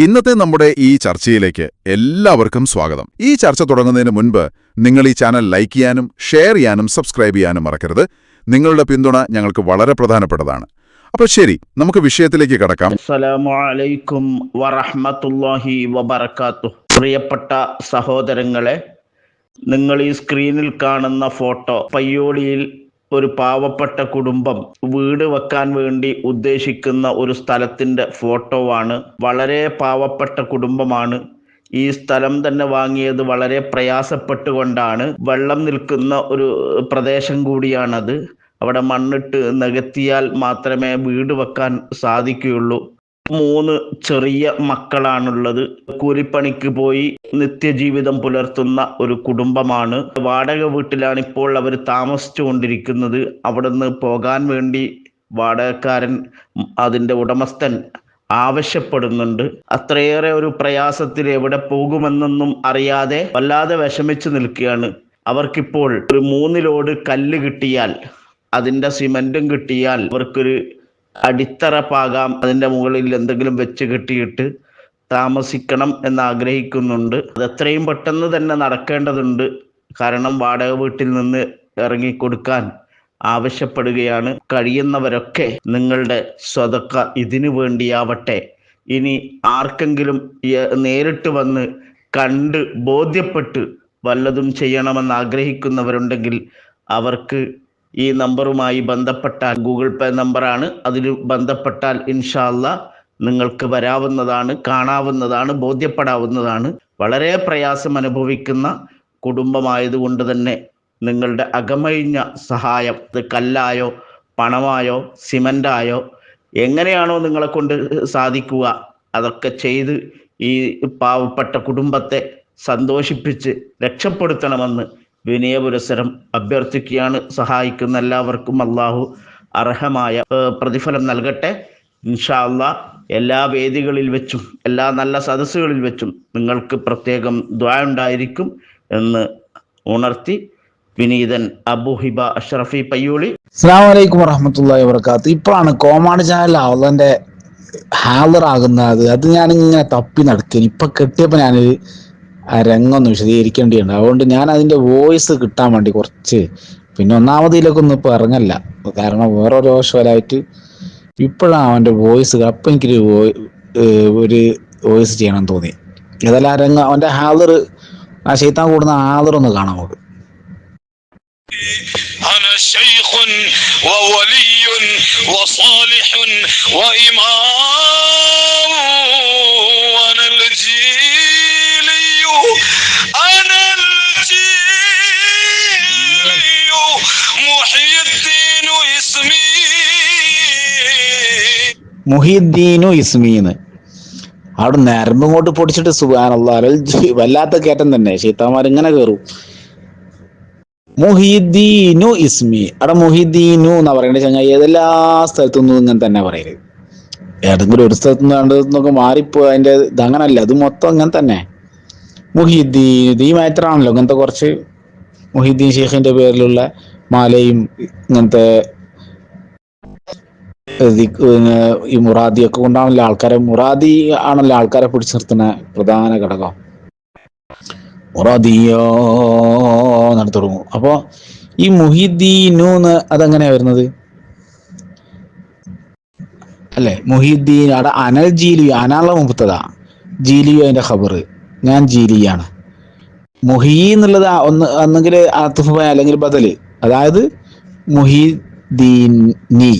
ഇന്നത്തെ നമ്മുടെ ഈ ചർച്ചയിലേക്ക് എല്ലാവർക്കും സ്വാഗതം. ഈ ചർച്ച തുടങ്ങുന്നതിന് മുൻപ് നിങ്ങൾ ഈ ചാനൽ ലൈക്ക് ചെയ്യാനും ഷെയർ ചെയ്യാനും സബ്സ്ക്രൈബ് ചെയ്യാനും മറക്കരുത്. നിങ്ങളുടെ പിന്തുണ ഞങ്ങൾക്ക് വളരെ പ്രധാനപ്പെട്ടതാണ്. അപ്പോൾ ശരി, നമുക്ക് വിഷയത്തിലേക്ക് കടക്കാം. അസ്സലാമു അലൈക്കും വറഹ്മത്തുള്ളാഹി വബറകാതുഹു. പ്രിയപ്പെട്ട സഹോദരങ്ങളെ, നിങ്ങൾ ഈ സ്ക്രീനിൽ കാണുന്ന ഫോട്ടോ പയ്യോളിയിൽ ഒരു പാവപ്പെട്ട കുടുംബം വീട് വെക്കാൻ വേണ്ടി ഉദ്ദേശിക്കുന്ന ഒരു സ്ഥലത്തിന്റെ ഫോട്ടോ ആണ്. വളരെ പാവപ്പെട്ട കുടുംബമാണ്. ഈ സ്ഥലം തന്നെ വാങ്ങിയത് വളരെ പ്രയാസപ്പെട്ടുകൊണ്ടാണ്. വെള്ളം നിൽക്കുന്ന ഒരു പ്രദേശം കൂടിയാണത്. അവിടെ മണ്ണിട്ട് നികത്തിയാൽ മാത്രമേ വീട് വെക്കാൻ സാധിക്കുകയുള്ളൂ. 3 ചെറിയ മക്കളാണുള്ളത്. കൂലിപ്പണിക്ക് പോയി നിത്യജീവിതം പുലർത്തുന്ന ഒരു കുടുംബമാണ്. വാടക വീട്ടിലാണ് ഇപ്പോൾ അവർ താമസിച്ചു കൊണ്ടിരിക്കുന്നത്. അവിടുന്ന് പോകാൻ വേണ്ടി വാടകക്കാരൻ, അതിൻ്റെ ഉടമസ്ഥൻ ആവശ്യപ്പെടുന്നുണ്ട്. അത്രയേറെ ഒരു പ്രയാസത്തിൽ എവിടെ പോകുമെന്നൊന്നും അറിയാതെ വല്ലാതെ വിഷമിച്ചു നിൽക്കുകയാണ്. അവർക്കിപ്പോൾ ഒരു 3 ലോഡ് കല്ല് കിട്ടിയാൽ, അതിൻ്റെ സിമൻറ്റും കിട്ടിയാൽ അവർക്കൊരു അടിത്തറ പാകാം, അതിൻ്റെ മുകളിൽ എന്തെങ്കിലും വെച്ച് കെട്ടിയിട്ട് താമസിക്കണം എന്ന് ആഗ്രഹിക്കുന്നുണ്ട്. അത് എത്രയും പെട്ടെന്ന് തന്നെ നടക്കേണ്ടതുണ്ട്. കാരണം വാടക വീട്ടിൽ നിന്ന് ഇറങ്ങിക്കൊടുക്കാൻ ആവശ്യപ്പെടുകയാണ്. കഴിയുന്നവരൊക്കെ നിങ്ങളുടെ സ്വതക്ക ഇതിനു വേണ്ടിയാവട്ടെ. ഇനി ആർക്കെങ്കിലും നേരിട്ട് വന്ന് കണ്ട് ബോധ്യപ്പെട്ട് വല്ലതും ചെയ്യണമെന്ന് ആഗ്രഹിക്കുന്നവരുണ്ടെങ്കിൽ അവർക്ക് ഈ നമ്പറുമായി ബന്ധപ്പെട്ടാൽ, ഗൂഗിൾ പേ നമ്പറാണ്, അതിൽ ബന്ധപ്പെട്ടാൽ ഇൻഷാ അല്ലാഹ് നിങ്ങൾക്ക് വരാവുന്നതാണ്, കാണാവുന്നതാണ്, ബോധ്യപ്പെടാവുന്നതാണ്. വളരെ പ്രയാസം അനുഭവിക്കുന്ന കുടുംബമായതുകൊണ്ട് തന്നെ നിങ്ങളുടെ അകമഴിഞ്ഞ സഹായം, അത് കല്ലായോ പണമായോ സിമൻ്റായോ എങ്ങനെയാണോ നിങ്ങളെ കൊണ്ട് സാധിക്കുക അതൊക്കെ ചെയ്ത് ഈ പാവപ്പെട്ട കുടുംബത്തെ സന്തോഷിപ്പിച്ച് രക്ഷപ്പെടുത്തണമെന്ന് വിനയപുരസരം അഭ്യർത്ഥിക്കുകയാണ്. സഹായിക്കുന്ന എല്ലാവർക്കും അള്ളാഹു അർഹമായ പ്രതിഫലം നൽകട്ടെ. ഇൻഷാ അല്ലാഹ് എല്ലാ വേദികളിൽ വെച്ചും എല്ലാ നല്ല സദസ്സുകളിൽ വെച്ചും നിങ്ങൾക്ക് പ്രത്യേകം ദുആ ഉണ്ടായിരിക്കും എന്ന് ഉണർത്തി വിനീതൻ അബു ഹിബ അഷ്റഫി പയ്യോളി. അസ്സലാമു അലൈക്കും വറഹ്മത്തുള്ളാഹി വബറകാതുഹു. ഇപ്പോഴാണ് കോമാണ്ട് ചാനൽ അവളെന്റെ ഹാജറാകുന്നത്. അത് ഞാനിങ്ങനെ തപ്പി നടക്കുന്നു. ഇപ്പൊ കിട്ടിയപ്പോൾ ഞാൻ ആ രംഗമൊന്ന് വിശദീകരിക്കേണ്ടിയുണ്ട്. അതുകൊണ്ട് ഞാൻ അതിൻ്റെ വോയിസ് കിട്ടാൻ വേണ്ടി കുറച്ച്, പിന്നെ ഒന്നാമതിലൊക്കെ ഒന്നും ഇപ്പോൾ ഇറങ്ങല്ല, കാരണം വേറെ രോഷവലായിട്ട് ഇപ്പോഴാണ് അവൻ്റെ വോയിസ്. അപ്പം എനിക്കൊരു വോയിസ് ചെയ്യണം തോന്നി. ഏതായാലും ആ രംഗം, അവൻ്റെ ഹാദർ, ആ ശൈത്താൻ കൂടുന്ന ഹാദറൊന്ന് കാണാം നമുക്ക്. أنا شيخ وولي وصالح وإمام وأنا الجيلي أنا الجيلي محي الدين اسمي മുഹിദ്ദീനു ഇസ്മീന്ന് അവിടെ നരമ്പ് കൊണ്ട് പൊടിച്ചിട്ട് സുബ്ഹാനല്ലാഹ്, വല്ലാത്ത കയറ്റം തന്നെ. ശൈത്താന്മാർ ഇങ്ങനെ കയറും. മുഹിദ്ദീനു ഇസ്മി, അവിടെ മുഹിദ്ദീനു എന്നാ പറയണ്ടേ ചങ്ങായി. ഏതെല്ലാ സ്ഥലത്തുനിന്നും ഇങ്ങനെ തന്നെ പറയരുത്. ഏതെങ്കിലും ഒരു സ്ഥലത്തുനിന്ന് കണ്ടതൊക്കെ മാറിപ്പോ അതിന്റെ ഇതങ്ങനല്ല, അത് മൊത്തം അങ്ങനെ തന്നെ. മുഹിദ്ദീൻ ഈ മാത്രമാണല്ലോ ഇങ്ങനത്തെ കുറച്ച് മുഹിദ്ദീൻ ഷെയ്ഖിന്റെ പേരിലുള്ള മാലയും ഇങ്ങനത്തെ ഈ മുറാദിയൊക്കെ കൊണ്ടാണല്ലോ ആൾക്കാരെ, മുറാദി ആണല്ലോ ആൾക്കാരെ പിടിച്ചു നിർത്തുന്ന പ്രധാന ഘടകം. മുറാദിയോ നടത്തി തുടങ്ങും. അപ്പൊ ഈ മുഹിദ്ദീനൂന്ന് അതെങ്ങനെയാ വരുന്നത് അല്ലെ? മുഹിദ്ദീൻ അവിടെ അനൽ ജീലിയോ, അനാളെ മുമ്പത്തതാ, ജീലിയോ അതിന്റെ ഖബർ, ഞാൻ ജീലിയാണ്. മുഹി എന്നുള്ളത് ഒന്നെങ്കിൽ ആത്തുഫ് അല്ലെങ്കിൽ ബദല്, അതായത് മുഹിദ്ദീനി,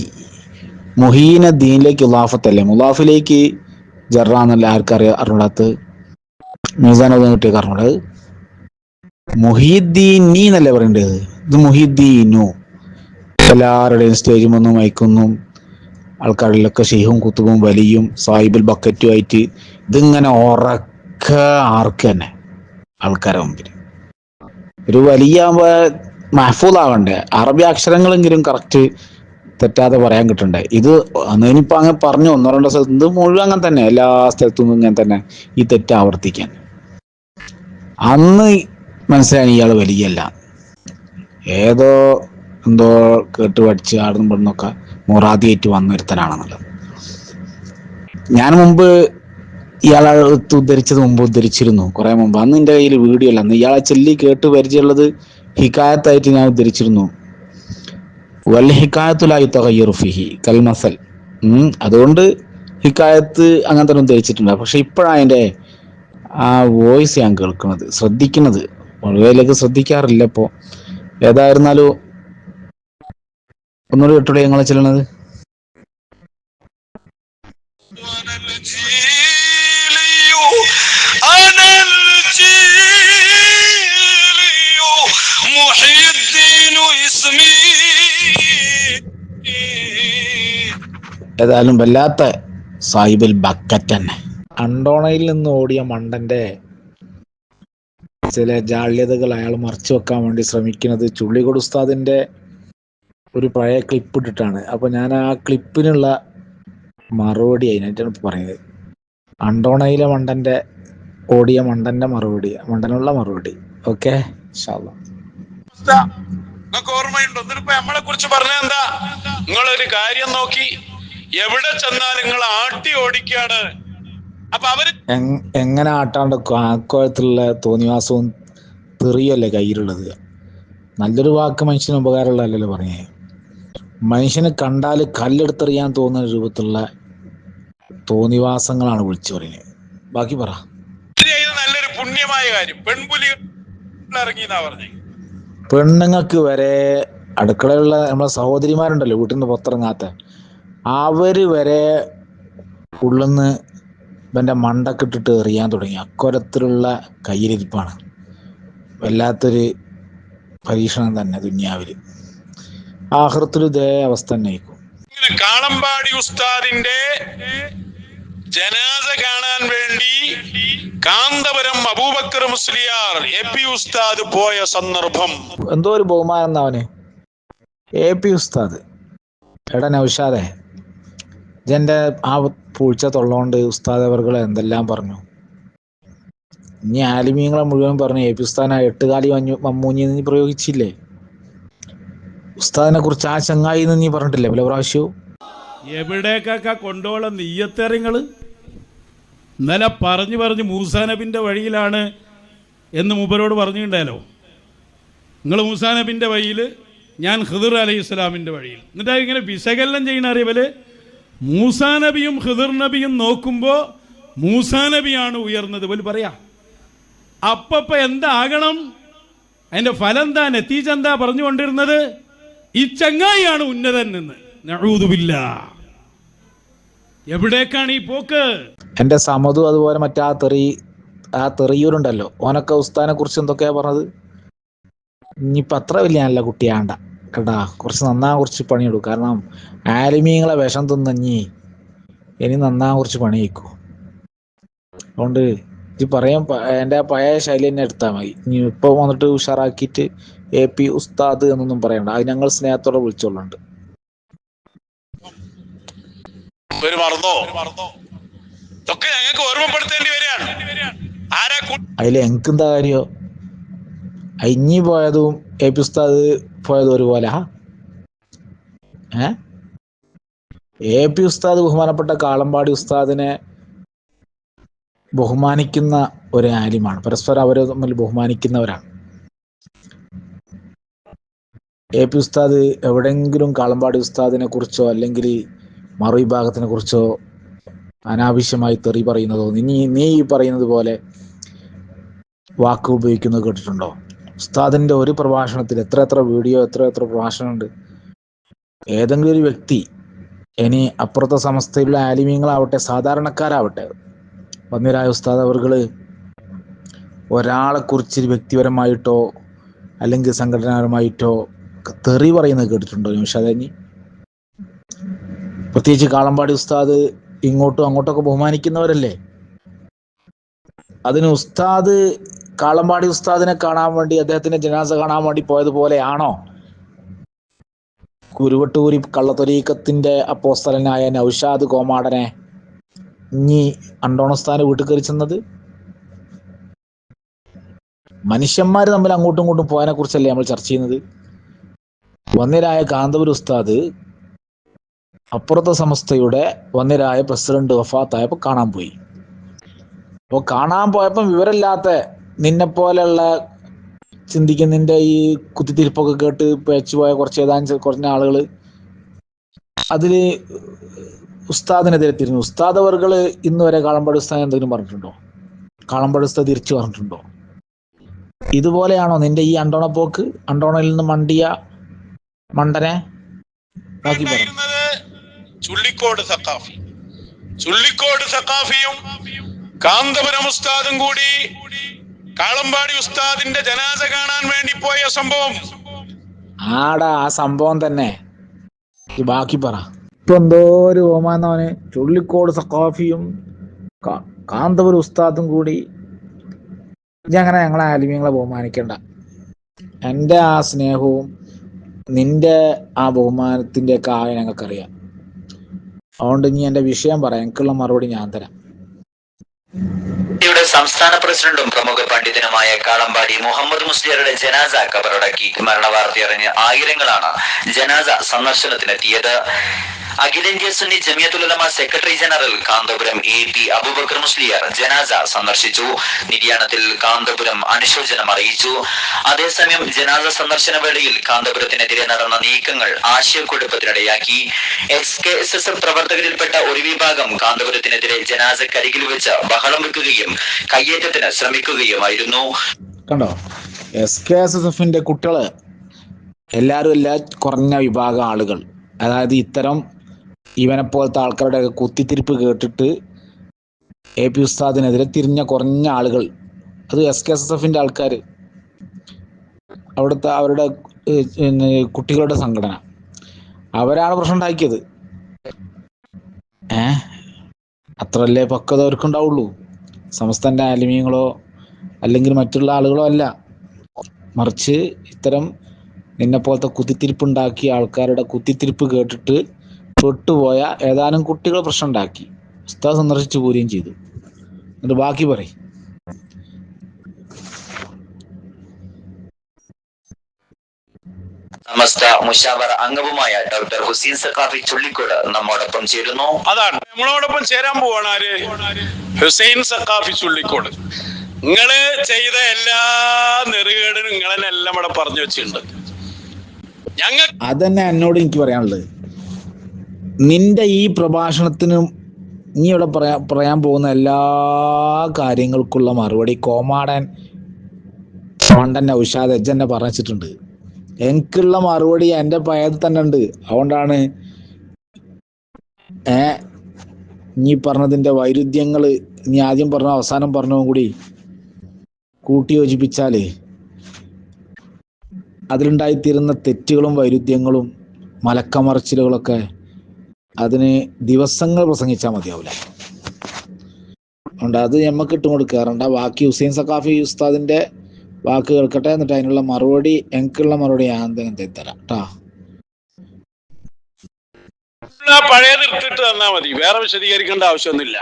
മുഹീന ദീനിലേക്ക് ഉലാഫത്തല്ലേ, മുലാഫിലേക്ക് ജറാന്നല്ല. ആർക്കറിയാം അറിഞ്ഞൂടാത്ത മീസാനൊന്നും കിട്ടിയ അറിഞ്ഞൂടത്. മുഹിദ്ദീനി എന്നല്ലേ പറയേണ്ടത്, ഇത് മുഹിദ്ദീനു. എല്ലാവരുടെയും സ്റ്റേജും ഒന്നും വയ്ക്കുന്നു, ആൾക്കാരിലൊക്കെ ഷെയ്ഖും കുത്തുബും വലിയും സാഹിബുൽ ബക്കറ്റും ആയിട്ട് ഇതിങ്ങനെ ഉറക്ക ആർക്ക് തന്നെ ആൾക്കാരെ മുമ്പിൽ. ഒരു വലിയ മഹ്ഫൂദാവണ്ടേ, അറബി അക്ഷരങ്ങളെങ്കിലും കറക്റ്റ് തെറ്റാതെ പറയാൻ കിട്ടണ്ടേ. ഇത് ഇനിയിപ്പോൾ അങ്ങനെ പറഞ്ഞു 1-2 സ്ഥലത്ത്, ഇത് മുഴുവൻ അങ്ങനെ തന്നെ, എല്ലാ സ്ഥലത്തുനിന്നും ഇങ്ങനെ തന്നെ ഈ തെറ്റ് ആവർത്തിക്കാൻ. അന്ന് മനസ്സിലായി ഇയാൾ വലിയല്ല, ഏതോ എന്തോ കേട്ട് പഠിച്ച് ആടും പെടുന്നൊക്കെ മുറാദിയായിട്ട് വന്നൊരുത്തനാണെന്നുള്ളത്. ഞാൻ മുമ്പ് ഇയാളെ ഉദ്ധരിച്ചത് മുമ്പ് ഉദ്ധരിച്ചിരുന്നു കുറെ മുമ്പ്. അന്ന് എൻ്റെ കയ്യിൽ വീഡിയോ അല്ല, അന്ന് ഇയാളെ ചൊല്ലി കേട്ട് പരിചയമുള്ളത് ഹിക്കായത്തായിട്ട് ഞാൻ ഉദ്ധരിച്ചിരുന്നു. വൽ ഹിക്കായത്തു ലാ യുതഗയ്യറു ഫീഹി കൽ മസൽ. അതുകൊണ്ട് ഹിക്കായത്ത് അങ്ങനെ തന്നെ ഉദ്ധരിച്ചിട്ടുണ്ട്. പക്ഷെ ഇപ്പോഴാണ് അതിൻ്റെ ആ വോയിസ് ഞാൻ കേൾക്കുന്നത്, ശ്രദ്ധിക്കുന്നത്. വളരെയിലേക്ക് ശ്രദ്ധിക്കാറില്ല ഇപ്പോൾ. ഏതായിരുന്നാലും ഒന്നുകൂടി കേട്ടോളൂ ഞങ്ങളെ ചെല്ലണത്. ഏതായാലും വല്ലാത്ത സാഹിബുൽ ബക്കറ്റ് തന്നെ. അണ്ടോണയിൽ നിന്ന് ഓടിയ മണ്ടന്റെ ചില ജാള്യതകൾ അയാൾ മറച്ചു വെക്കാൻ വേണ്ടി ശ്രമിക്കുന്നത് ചുള്ളിക്കോട് ഉസ്താദിന്റെ ഒരു പഴയ ക്ലിപ്പ് ഇട്ടിട്ടാണ്. അപ്പൊ ഞാൻ ആ ക്ലിപ്പിനുള്ള മറുപടി അതിനായിട്ടാണ് പറയുന്നത്. അണ്ടോണയിലെ മണ്ടന്റെ ഓടിയ മണ്ടന്റെ മറുപടി, മണ്ടനുള്ള മറുപടി. ഓക്കെ, നിങ്ങൾക്ക് ഓർമ്മയുണ്ടോ? എന്നിട്ടിപ്പോ നമ്മളെ കുറിച്ച് പറഞ്ഞ എന്താ? നിങ്ങളൊരു കാര്യം നോക്കി എവിടെ ചെന്നാൽ നിങ്ങൾ ആട്ടി ഓടിക്കാണ്. അപ്പൊ അവര് എങ്ങനെ ആട്ടാണ്ട് ആക്കോഴത്തുള്ള തോന്നിവാസവും തെറിയല്ലേ കയ്യിലുള്ളത്. നല്ലൊരു വാക്ക് മനുഷ്യന് ഉപകാരമുള്ളതല്ലോ പറഞ്ഞേ. മനുഷ്യന് കണ്ടാൽ കല്ലെടുത്തെറിയാൻ തോന്നുന്ന രൂപത്തിലുള്ള തോന്നിവാസങ്ങളാണ് വിളിച്ചു പറയുന്നത്. ബാക്കി പറ. നല്ലൊരു പുണ്യമായ കാര്യം പെൺപുലി ഇറങ്ങിയെന്നാ പറഞ്ഞേ. പെണ്ണുങ്ങൾക്ക് വരെ അടുക്കളയിലുള്ള നമ്മളെ സഹോദരിമാരുണ്ടല്ലോ വീട്ടിൽ നിന്ന് പുറത്തിറങ്ങാത്ത, അവര് വരെ ഉള്ളിന്ന് ഇവൻ്റെ മണ്ടക്കിട്ടിട്ട് എറിയാൻ തുടങ്ങി. അക്കൊരത്തിലുള്ള കയ്യിലിരിപ്പാണ്. വല്ലാത്തൊരു പരീക്ഷണം തന്നെ ദുനിയാവില്. ആഖിറത്തിലും ഇതേ അവസ്ഥ തന്നെ ആയിരിക്കും. കാളമ്പാടി ഉസ്താദിന്റെ ജനാസ കാണാൻ വേണ്ടി കാന്തപുരം അബൂബക്കർ മുസ്ലിയാർ AP ഉസ്താദ് പോയ സന്ദർഭം. എന്തോ ഒരു ബഹുമാനം അവന്. AP ഉസ്താദ്, എടാ നൗഷാദെ, ഇജെൻ്റെ ആ പൂഴ്ച തൊള്ളോണ്ട് ഉസ്താദ് അവർകളെ എന്തെല്ലാം പറഞ്ഞു. ഇനി ആലിമീങ്ങളെ മുഴുവൻ പറഞ്ഞു AP ഉസ്താദിനെ 8 കാലി മമ്മൂഞ്ഞി നീ പ്രയോഗിച്ചില്ലേ? ഉസ്താദിനെ കുറിച്ച് ആ ചങ്ങായി നീ പറഞ്ഞിട്ടില്ലേ പല പ്രാവശ്യവും? എവിടേക്കൊക്കെ കൊണ്ടോള നെയ്യത്തെറിങ്ങൾ ഇന്നലെ പറഞ്ഞു മൂസാ നബിൻ്റെ വഴിയിലാണ് എന്ന് മൂപ്പരോട് പറഞ്ഞിട്ടുണ്ടാലോ. നിങ്ങൾ മൂസാ നബിൻ്റെ വഴിയിൽ, ഞാൻ ഖിദർ അലൈഹി ഇസ്ലാമിൻ്റെ വഴിയിൽ. എന്നിട്ട് ഇങ്ങനെ വിശകലനം ചെയ്യുന്ന അറിയവല് മൂസാ നബിയും ഖിദർ നബിയും നോക്കുമ്പോൾ മൂസാ നബിയാണ് ഉയർന്നത് പോലും പറയാം. അപ്പ എന്താകണം? അതിൻ്റെ ഫലം എന്താ, നതീജ എന്താ പറഞ്ഞുകൊണ്ടിരുന്നത്? ഈ ചങ്ങായിയാണ് ഉന്നതൻ എന്ന്. നഊദു ബില്ലാഹ്. എവിടേക്കാണ് ഈ പോക്ക്? എൻ്റെ സമതു അതുപോലെ മറ്റേ ആ തെറിയൂരുണ്ടല്ലോ, ഓനൊക്കെ ഉസ്താദിനെ കുറിച്ച് എന്തൊക്കെയാ പറഞ്ഞത്. ഇനിയിപ്പോൾ അത്ര വലിയ നല്ല കുട്ടിയാണ്ട കേട്ടാ, കുറച്ച് നന്നാൻ കുറച്ച് പണിയെടുക്കും. കാരണം ആലിമീങ്ങളെ വിഷം തിന്നഞ്ഞി ഇനി നന്നാൻ കുറച്ച് പണി വയ്ക്കും. അതുകൊണ്ട് ഇത് പറയാൻ എൻ്റെ പഴയ ശൈലി തന്നെ എടുത്താൽ മതി. ഇനി ഇപ്പോൾ വന്നിട്ട് ഉഷാറാക്കിയിട്ട് AP ഉസ്താദ് എന്നൊന്നും പറയണ്ട. അത് ഞങ്ങൾ സ്നേഹത്തോടെ വിളിച്ചോളുണ്ട്. ഞങ്ങൾക്ക് ഓർമ്മപ്പെടുത്തേണ്ടി വരികയാണ്. അതിൽ എനിക്കെന്താ കാര്യോ? ഇഞ്ഞി പോയതും AP ഉസ്താദ് പോയതും ഒരുപോലെ. AP ഉസ്താദ് ബഹുമാനപ്പെട്ട കാളമ്പാടി ഉസ്താദിനെ ബഹുമാനിക്കുന്ന ഒരു ആലിമാണ്. പരസ്പരം അവർ തമ്മിൽ ബഹുമാനിക്കുന്നവരാണ്. AP ഉസ്താദ് എവിടെയെങ്കിലും കാളമ്പാടി ഉസ്താദിനെ കുറിച്ചോ അല്ലെങ്കിൽ മറുവിഭാഗത്തിനെ കുറിച്ചോ അനാവശ്യമായി തെറി പറയുന്നതോ നീ പറയുന്നത് പോലെ വാക്ക് ഉപയോഗിക്കുന്നത് കേട്ടിട്ടുണ്ടോ? ഉസ്താദിന്റെ ഒരു പ്രഭാഷണത്തിൽ എത്ര വീഡിയോ എത്ര പ്രഭാഷണമുണ്ട്. ഏതെങ്കിലും ഒരു വ്യക്തി, ഇനി അപ്പുറത്തെ സമസ്തയിലുള്ള ആലിമീങ്ങളാവട്ടെ സാധാരണക്കാരാവട്ടെ, വന്യരായ ഉസ്താദ് അവർകള് ഒരാളെ കുറിച്ച് വ്യക്തിപരമായിട്ടോ അല്ലെങ്കിൽ സംഘടനാപരമായിട്ടോ തെറി പറയുന്നത് കേട്ടിട്ടുണ്ടോ നിമിഷാദനി? പ്രത്യേകിച്ച് കാളമ്പാടി ഉസ്താദ് ഇങ്ങോട്ടും അങ്ങോട്ടൊക്കെ ബഹുമാനിക്കുന്നവരല്ലേ. അതിന് ഉസ്താദ് കാളമ്പാടി ഉസ്താദിനെ കാണാൻ വേണ്ടി, അദ്ദേഹത്തിന്റെ ജനാസ കാണാൻ വേണ്ടി പോയതുപോലെയാണോ കുരുവട്ടൂരി കള്ളത്തൊരീക്കത്തിന്റെ അപ്പോസ്തലനായ നൗഷാദ് കോമാടനെ ഇനി അണ്ടോണസ്ഥാന് വീട്ടിൽ കയറി ചെന്നത്? മനുഷ്യന്മാർ തമ്മിൽ അങ്ങോട്ടും ഇങ്ങോട്ടും പോയതിനെ കുറിച്ചല്ലേ നമ്മൾ ചർച്ച ചെയ്യുന്നത്. വന്യരായ കാന്തപുരം ഉസ്താദ് അപ്പുറത്തെ സമസ്തയുടെ വന്യരായ പ്രസിഡന്റ് വഫാത്തായപ്പോൾ കാണാൻ പോയി. അപ്പോൾ കാണാൻ പോയപ്പം വിവരമില്ലാത്ത നിന്നെപ്പോലെയുള്ള ചിന്തിക്കുന്നതിൻ്റെ ഈ കുത്തിത്തിരിപ്പൊക്കെ കേട്ട് പേച്ചു പോയ കുറഞ്ഞ ആളുകൾ അതിൽ ഉസ്താദിനെതിരെ തിരിഞ്ഞു. ഉസ്താദ് അവർകൾ ഇന്ന് വരെ കാളമ്പാടി ഉസ്താദ് എന്തെങ്കിലും പറഞ്ഞിട്ടുണ്ടോ? കാളമ്പാടി ഉസ്താദ് തിരിച്ചു പറഞ്ഞിട്ടുണ്ടോ? ഇതുപോലെയാണോ നിന്റെ ഈ അണ്ടോണപ്പോക്ക്? അണ്ടോണയിൽ നിന്ന് മണ്ടിയ മണ്ടനെ ബാക്കി പറ. ചുള്ളിക്കോട് സഖാഫിയും കാന്തപുരം ഉസ്താദും കൂടി കാളമ്പാടി ഉസ്താദിന്റെ ജനാസ കാണാൻ വേണ്ടി പോയ സംഭവം. ആടാ ആ സംഭവം തന്നെ ബാക്കി പറ. ഇപ്പൊ എന്തോ ഒരു ഓമാന്നവന് ചുള്ളിക്കോട് സഖാഫിയും കാന്തപുരം ഉസ്താദും കൂടി. ഇതങ്ങനെ ഞങ്ങളെ ആലിമീങ്ങളെ ബഹുമാനിക്കണ്ട. എൻ്റെ ആ സ്നേഹവും നിന്റെ ആ ബഹുമാനത്തിൻ്റെ ഒക്കെ ആയ ഞങ്ങൾക്കറിയാം. അതുകൊണ്ട് ഇനി എൻ്റെ വിഷയം പറയാം, എനിക്കുള്ള മറുപടി ഞാൻ തരാം. സംസ്ഥാന പ്രസിഡന്റും പ്രമുഖ പണ്ഡിതനുമായ കാളമ്പാടി മുഹമ്മദ് മുസ്ലിയാരുടെ ജനാസ ഖബറടക്കി. മരണവാർത്തയറിഞ്ഞ് ആയിരങ്ങളാണ് ജനാസ സന്ദർശനത്തിനെത്തിയത്. അഖിലേന്ത്യാ Sunni Jamiyyathul Ulama secretary general Kanthapuram AP Aboobacker Musliyar ജനാസ സന്ദർശിച്ചു. നിര്യാണത്തിൽ കാന്തപുരം അനുശോചനം അറിയിച്ചു. അതേസമയം ജനാസ സന്ദർശന വേളയിൽ കാന്തപുരത്തിനെതിരെ നടന്ന നീക്കങ്ങൾ ആശയക്കുഴപ്പത്തിനിടയാക്കി. SKSS പ്രവർത്തകരിൽപ്പെട്ട ഒരു വിഭാഗം കാന്തപുരത്തിനെതിരെ ജനാസക്കരികിൽ വെച്ച് ബഹളം വെക്കുകയും കയ്യേറ്റത്തിന് ശ്രമിക്കുകയുമായിരുന്നു. കണ്ടോ, SKSSFന്റെ കുട്ടികള് എല്ലാവരും കുറഞ്ഞ വിഭാഗം ആളുകൾ, അതായത് ഇത്തരം ഇവനെ പോലത്തെ ആൾക്കാരുടെ കുത്തിത്തിരിപ്പ് കേട്ടിട്ട് AP ഉസ്താദിനെതിരെ തിരിഞ്ഞ കുറഞ്ഞ ആളുകൾ, അത് SKSSFന്റെ ആൾക്കാർ, അവരുടെ കുട്ടികളുടെ സംഘടന, അവരാണ് പ്രശ്നം ഉണ്ടാക്കിയത്. അത്രല്ലേ പക്വത അവർക്കുണ്ടാവുള്ളൂ. സമസ്തന്റെ ആലിമീങ്ങളോ അല്ലെങ്കിൽ മറ്റുള്ള ആളുകളോ അല്ല, മറിച്ച് ഇത്തരം നിന്നെ പോലത്തെ കുത്തിത്തിരിപ്പുണ്ടാക്കിയ ആൾക്കാരുടെ കുത്തിത്തിരിപ്പ് കേട്ടിട്ട് തൊട്ടുപോയ ഏതാനും കുട്ടികൾ പ്രശ്നം ഉണ്ടാക്കി. ഉസ്താദ് സന്ദർശിച്ചു പോരുകയും ചെയ്തു. എന്നിട്ട് ബാക്കി പറയും. സമസ്ത മുശാവറ അംഗവുമായ ഡോക്ടർ ഹുസൈൻ സഖാഫി ചുള്ളിക്കോട് നമ്മോടൊപ്പം ചേരുന്നു. അതാണ് നമ്മളോടൊപ്പം ചേരാൻ പോവാണ് ആര്? ഹുസൈൻ സഖാഫി ചുള്ളിക്കോട്. നിങ്ങള് ചെയ്ത എല്ലാ നെറുകേടും നിങ്ങളെല്ലാം ഇവിടെ പറഞ്ഞു വെച്ചിട്ടുണ്ട്. അതന്നെ എന്നോട് എനിക്ക് പറയാനുള്ളത്. നിന്റെ ഈ പ്രഭാഷണത്തിനും നീ ഇവിടെ പറയാൻ പോകുന്ന എല്ലാ കാര്യങ്ങൾക്കുള്ള മറുപടി കോമാടൻ മണ്ടൻ ഔഷാദ് എജ്ജന്നെ പറഞ്ഞിട്ടുണ്ട്. എനിക്കുള്ള മറുപടി എൻ്റെ പയത് തന്നെ ഉണ്ട്. അതുകൊണ്ടാണ് നീ പറഞ്ഞതിൻ്റെ വൈരുദ്ധ്യങ്ങൾ നീ ആദ്യം പറഞ്ഞ അവസാനം പറഞ്ഞതും കൂടി കൂട്ടി യോജിപ്പിച്ചാല് അതിലുണ്ടായിത്തീരുന്ന തെറ്റുകളും വൈരുദ്ധ്യങ്ങളും മലക്കമറിച്ചിലുകളൊക്കെ അതിന് ദിവസങ്ങൾ പ്രസംഗിച്ചാൽ മതിയാവില്ല. അതുകൊണ്ട് അത് ഞമ്മക്ക് ഇട്ടുകൊണ്ട് കയറണ്ട. ബാക്കി ഹുസൈൻ സഖാഫി ഉസ്താദിന്റെ വാക്ക് കേൾക്കട്ടെ, എന്നിട്ട് അതിനുള്ള മറുപടി, എനിക്കുള്ള മറുപടി ഞാൻ എന്തെങ്കിലും തരാം കേട്ടോ. പഴയത് എടുത്തിട്ട് തന്നാ മതി, വേറെ വിശദീകരിക്കേണ്ട ആവശ്യമൊന്നുമില്ല.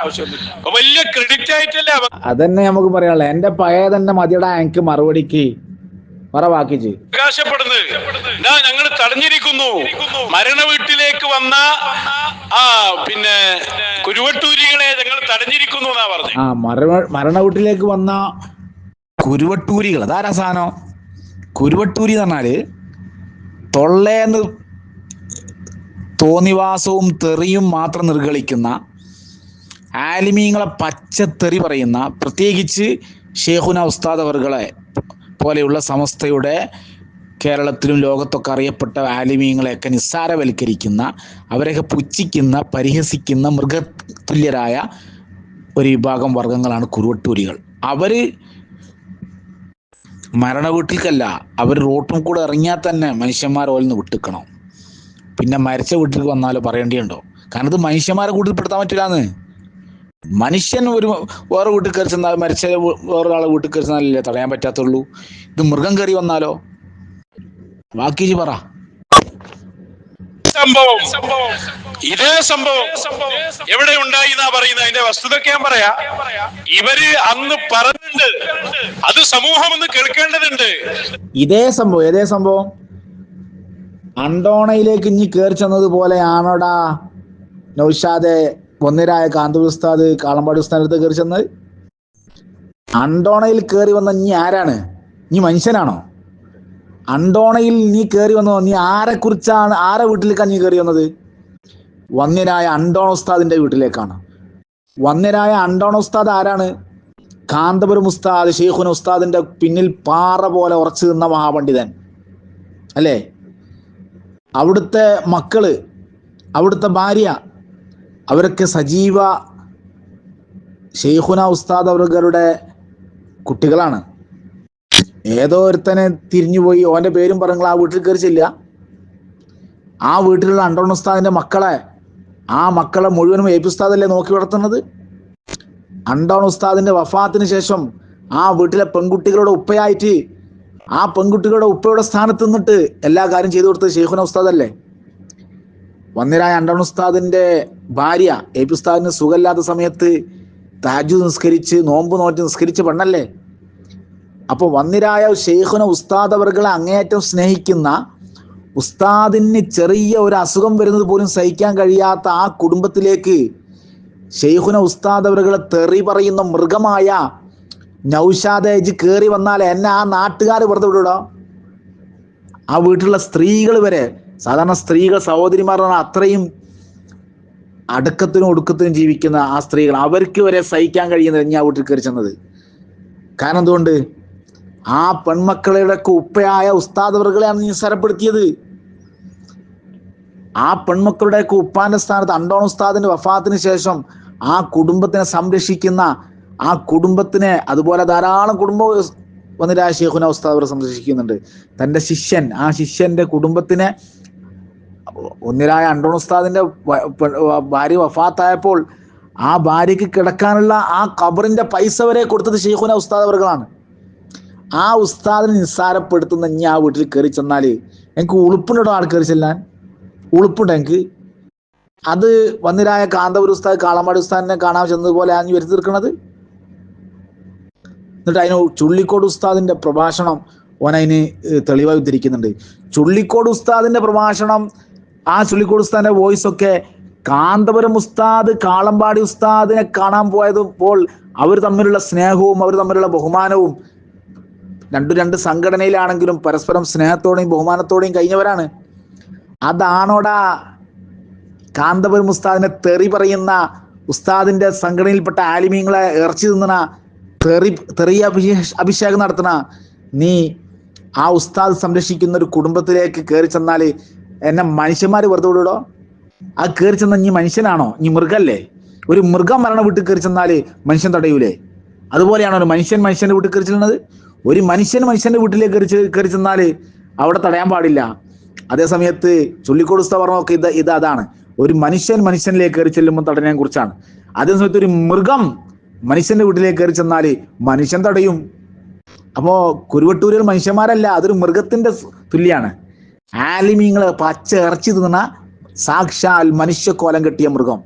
വലിയ ക്രെഡിറ്റ് ആയിട്ടല്ലേ അതന്നെ നമുക്ക് പറയാനുള്ളത്. എന്റെ പഴയ തന്നെ മതിയുടെ എനിക്ക് മറുപടിക്ക് അവകാശപ്പെടുന്നത്. ഞങ്ങൾ തടഞ്ഞിരിക്കുന്നു. മരണ വീട്ടിലേക്ക് വന്ന പിന്നെ കുരുവട്ടൂരികളെ ഞങ്ങൾ തടഞ്ഞിരിക്കുന്നു എന്നാ പറഞ്ഞു. മരണ വീട്ടിലേക്ക് വന്ന കുരുവട്ടൂരികൾ, അതാരാ സാധനം? കുരുവട്ടൂരി എന്ന് പറഞ്ഞാല് തൊള്ളേന്ന് തോന്നിവാസവും തെറിയും മാത്രം നിർഗളിക്കുന്ന, ആലിമീങ്ങളെ പച്ചത്തെറി പറയുന്ന, പ്രത്യേകിച്ച് ഷേഖുന ഉസ്താദ് അവർകളെ പോലെയുള്ള സമസ്തയുടെ കേരളത്തിലും ലോകത്തൊക്കെ അറിയപ്പെട്ട ആലിമീങ്ങളെയൊക്കെ നിസ്സാരവൽക്കരിക്കുന്ന, അവരെയൊക്കെ പുച്ഛിക്കുന്ന, പരിഹസിക്കുന്ന മൃഗതുല്യരായ ഒരു വിഭാഗം വർഗങ്ങളാണ് കുരുവട്ടൂരികൾ. അവര് മരണ വീട്ടിലേക്കല്ല, അവർ റോട്ടും കൂടെ ഇറങ്ങിയാൽ തന്നെ മനുഷ്യന്മാരെ ഓലിന്ന് വിട്ടിക്കണം. പിന്നെ മരിച്ച വീട്ടിലേക്ക് വന്നാലോ പറയേണ്ടിയുണ്ടോ? കാരണം ഇത് മനുഷ്യന്മാരെ കൂടുതൽപ്പെടുത്താൻ പറ്റില്ലാന്ന്. മനുഷ്യൻ വേറെ വീട്ടിൽ കയറി ചെന്നാൽ, മരിച്ച വേറൊരാളെ വീട്ടിൽ കയറി ചെന്നാലല്ലേ തടയാൻ പറ്റാത്തുള്ളൂ. ഇത് മൃഗം കയറി വന്നാലോ? ബാക്കി പറ. ഇതേ സംഭവം എവിടെ ഉണ്ടായി എന്നാ പറയുന്നത്? അതിന്റെ വസ്തുതയൊക്കെ ഞാൻ പറയാ. ഇവര് അന്ന് പറഞ്ഞിട്ടുണ്ട്, അത് സമൂഹം ഒന്ന് കേൾക്കേണ്ടതുണ്ട്. ഇതേ സംഭവം അണ്ടോണയിലേക്ക് ഇനി കയറി ചെന്നതുപോലെയാണോടാ നൗഷാദെ ഒന്നിരായ കാന്തപുരം ഉസ്താദ് കാളമ്പാടി ഉസ്താദിന്റെ അടുത്ത് കയറി ചെന്നത്? അണ്ടോണയിൽ കയറി വന്ന നീ ആരാണ്? നീ മനുഷ്യനാണോ? അണ്ടോണയിൽ നീ കയറി വന്നോ? നീ ആരെക്കുറിച്ചാണ്, ആരെ വീട്ടിലേക്കാണ് നീ കയറി വന്നത്? വന്യരായ അണ്ടോണ ഉസ്താദിന്റെ വീട്ടിലേക്കാണ്. വന്യരായ അണ്ടോണ ഉസ്താദ് ആരാണ്? കാന്തപുരം ഉസ്താദ്, ഷെയ്ഖുന ഉസ്താദിന്റെ പിന്നിൽ പാറ പോലെ ഉറച്ചു നിന്ന മഹാപണ്ഡിതൻ അല്ലേ? അവിടുത്തെ മക്കള്, അവിടുത്തെ ഭാര്യ, അവരൊക്കെ സജീവ ഷെയ്ഖുന ഉസ്താദ് അവരുടെ കുട്ടികളാണ്. ഏതോ ഒരുത്തനെ തിരിഞ്ഞുപോയി ഓന്റെ പേരും പറഞ്ഞ ആ വീട്ടിൽ കയറി ചെല്ലുക. ആ വീട്ടിലുള്ള അണ്ടോൺ ഉസ്താദിന്റെ മക്കളെ, ആ മക്കളെ മുഴുവനും എ പി ഉസ്താദല്ലേ നോക്കി വളർത്തുന്നത്. അണ്ടോൺ ഉസ്താദിന്റെ വഫാത്തിന് ശേഷം ആ വീട്ടിലെ പെൺകുട്ടികളുടെ ഉപ്പയായിട്ട്, ആ പെൺകുട്ടികളുടെ ഉപ്പയുടെ സ്ഥാനത്ത് നിന്നിട്ട് എല്ലാ കാര്യം ചെയ്തു കൊടുത്തത് ഷെയ്ഖുന ഉസ്താദല്ലേ? വന്യരായ അണ്ടോൺ ഉസ്താദിന്റെ ഭാര്യ എ പി ഉസ്താദിന് സുഖമില്ലാത്ത സമയത്ത് തഹജ്ജുദ് നിസ്കരിച്ച്, നോമ്പ് നോറ്റ് നിസ്കരിച്ച പെണ്ണല്ലേ? അപ്പോൾ വന്യരായ ഷെയ്ഖുന ഉസ്താദ് അവർകളെ അങ്ങേയറ്റം സ്നേഹിക്കുന്ന, ഉസ്താദിന് ചെറിയ ഒരു അസുഖം വരുന്നത് പോലും സഹിക്കാൻ കഴിയാത്ത ആ കുടുംബത്തിലേക്ക് ഷെയ്ഖുന ഉസ്താദ് അവരുകളെ തെറി പറയുന്ന മൃഗമായ നൗഷാദേജ് കയറി വന്നാൽ എന്നെ ആ നാട്ടുകാർ വെറുതെ വിടൂടോ? ആ വീട്ടിലുള്ള സ്ത്രീകൾ വരെ, സാധാരണ സ്ത്രീകൾ സഹോദരിമാർ അത്രയും അടക്കത്തിനും ഒടുക്കത്തിനും ജീവിക്കുന്ന ആ സ്ത്രീകൾ, അവർക്ക് വരെ സഹിക്കാൻ കഴിയുന്നില്ല ഞാൻ വീട്ടിൽ കയറി ചെന്നത്. കാരണം എന്തുകൊണ്ട്? ആ പെൺമക്കളുടെ ഉപ്പയായ ഉസ്താദ് അവർകളെയാണ് നിസ്സാരപ്പെടുത്തിയത്. ആ പെൺമക്കളുടെയൊക്കെ ഉപ്പാന്റെ സ്ഥാനത്ത് അണ്ടോൺ ഉസ്താദിന്റെ വഫാത്തിന് ശേഷം ആ കുടുംബത്തിനെ സംരക്ഷിക്കുന്ന, ആ കുടുംബത്തിനെ, അതുപോലെ ധാരാളം കുടുംബം വന്നിരായ ഷെയ്ഖുന ഉസ്താദ് അവർ സംരക്ഷിക്കുന്നുണ്ട്. തൻ്റെ ശിഷ്യൻ, ആ ശിഷ്യന്റെ കുടുംബത്തിനെ, ഒന്നിരായ അണ്ടോൺ ഉസ്താദിന്റെ ഭാര്യ വഫാത്തായപ്പോൾ ആ ഭാര്യയ്ക്ക് കിടക്കാനുള്ള ആ ഖബറിന്റെ പൈസ വരെ കൊടുത്തത് ഷെയ്ഖുന ഉസ്താദ് അവർകളാണ്. ആ ഉസ്താദിനെ നിസ്സാരപ്പെടുത്തുന്ന ഇനി ആ വീട്ടിൽ കയറി ചെന്നാൽ എനിക്ക് ഉളുപ്പുണ്ടോ? ആൾ കയറി ചെല്ലാൻ ഉളുപ്പുണ്ട് എനിക്ക്? അത് വന്നിരായ കാന്തപുരം ഉസ്താദ്, കാളമാടി ഉസ്താദിനെ കാണാൻ ചെന്നതുപോലെ ആണ് വരുത്തി തീർക്കണത്. എന്നിട്ട് അതിന് ചുള്ളിക്കോട് ഉസ്താദിന്റെ പ്രഭാഷണം ഓനതിന് തെളിവായി ഉദ്ധരിക്കുന്നുണ്ട്. ചുള്ളിക്കോട് ഉസ്താദിന്റെ പ്രഭാഷണം, ആ ചുള്ളിക്കോട് ഉസ്താദിന്റെ വോയിസ് ഒക്കെ കാന്തപുരം ഉസ്താദ് കാളമ്പാടി ഉസ്താദിനെ കാണാൻ പോയപ്പോൾ അവർ തമ്മിലുള്ള സ്നേഹവും അവർ തമ്മിലുള്ള ബഹുമാനവും, രണ്ട് സംഘടനയിലാണെങ്കിലും പരസ്പരം സ്നേഹത്തോടെയും ബഹുമാനത്തോടെയും കഴിഞ്ഞവരാണ്. അതാണോടാ കാന്തപുരം ഉസ്താദിനെ തെറി പറയുന്ന, ഉസ്താദിന്റെ സംഘടനയിൽപ്പെട്ട ആലിമീങ്ങളെ ഇറച്ചി തിന്നണ, തെറി അഭിഷേകം നടത്തണ നീ ആ ഉസ്താദ് സംരക്ഷിക്കുന്ന ഒരു കുടുംബത്തിലേക്ക് കയറി ചെന്നാൽ എന്നെ മനുഷ്യന്മാർ വെറുതെ വിടൂടോ? ആ കയറി ചെന്ന നീ മനുഷ്യനാണോ? നീ മൃഗല്ലേ? ഒരു മൃഗം മരണ വീട്ടിൽ കയറി ചെന്നാൽ മനുഷ്യൻ തടയൂലേ? അതുപോലെയാണോ ഒരു മനുഷ്യൻ മനുഷ്യന്റെ വീട്ടിൽ കയറി ചെല്ലുന്നത്? ഒരു മനുഷ്യൻ മനുഷ്യന്റെ വീട്ടിലേക്ക് കയറി ചെന്നാൽ അവിടെ തടയാൻ പാടില്ല. അതേ സമയത്ത് ചുള്ളിക്കോട് ഉസ്താദ് പറഞ്ഞൊക്കെ അതാണ്, ഒരു മനുഷ്യൻ മനുഷ്യനിലേക്ക് കയറി ചെല്ലുമ്പോൾ തടയാൻ കുറിച്ചാണ്. അതേ സമയത്ത് ഒരു മൃഗം മനുഷ്യന്റെ വീട്ടിലേക്ക് കയറി ചെന്നാൽ മനുഷ്യൻ തടയും. അപ്പോ കുരുവട്ടൂരിൽ മനുഷ്യന്മാരല്ല, അതൊരു മൃഗത്തിന്റെ തുല്യാണ്. ആലിമീങ്ങളെ പച്ച ഇറച്ചി തിന്ന സാക്ഷാൽ മനുഷ്യക്കോലം കെട്ടിയ മൃഗം.